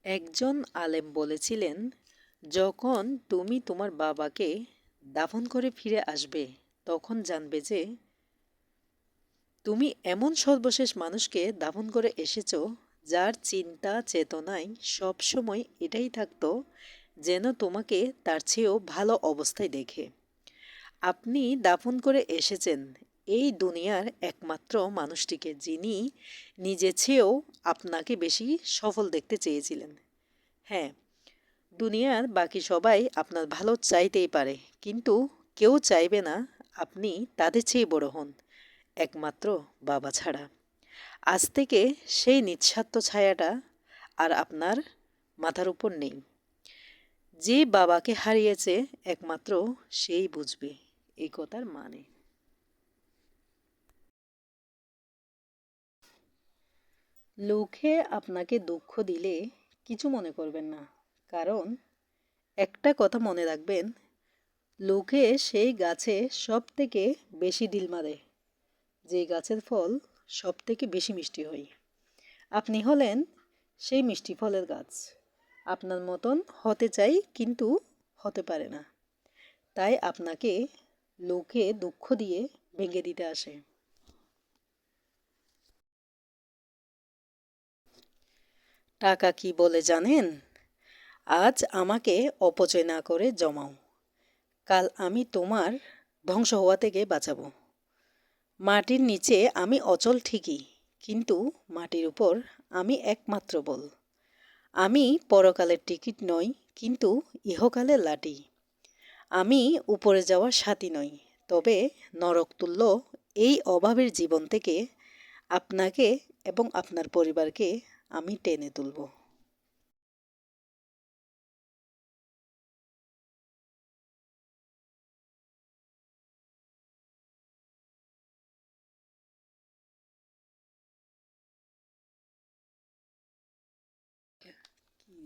একজন আলেম বলেছিলেন, যখন তুমি তোমার বাবাকে দাফন করে ফিরে আসবে, তখন জানবে যে তুমি এমন সর্বশেষ মানুষকে দাফন করে এসেছো যার চিন্তা চেতনায় সবসময় এটাই থাকতো যেন তোমাকে তার চেয়েও ভালো অবস্থায় দেখে। আপনি দাফন করে এসেছেন এই দুনিয়ার একমাত্র মানুষটিকে, যিনি নিজে চেয়েও আপনাকে বেশি সফল দেখতে চেয়েছিলেন। হ্যাঁ, দুনিয়ার বাকি সবাই আপনার ভালো চাইতেই পারে, কিন্তু কেউ চাইবে না আপনি তাদের চেয়ে বড় হন, একমাত্র বাবা ছাড়া। আজ থেকে সেই নিঃস্বার্থ ছায়াটা আর আপনার মাথার উপর নেই। যে বাবাকে হারিয়েছে একমাত্র সেই বুঝবে এই কথার মানে। লোকে আপনাকে দুঃখ দিলে কিছু মনে করবেন না, কারণ একটা কথা মনে রাখবেন, লোকে সেই গাছে সব থেকে বেশি ডিল মারে যে গাছের ফল সব থেকে বেশি মিষ্টি হয়। আপনি হলেন সেই মিষ্টি ফলের গাছ। আপনার মতন হতে চাই, কিন্তু হতে পারে না, তাই আপনাকে লোকে দুঃখ দিয়ে ভেঙে দিতে আসে। টাকা কি বলে জানেন? আজ আমাকে অপচয় না করে জমাও, কাল আমি তোমার ধ্বংস হওয়া থেকে বাঁচাবো। মাটির নিচে আমি অচল ঠিকই, কিন্তু মাটির উপর আমি একমাত্র বল। আমি পরকালের টিকিট নই, কিন্তু ইহকালের লাঠি। আমি উপরে যাওয়ার সাথী নই, তবে নরকতুল্য এই অভাবের জীবন থেকে আপনাকে এবং আপনার পরিবারকে আমি টেনে তুলব। কি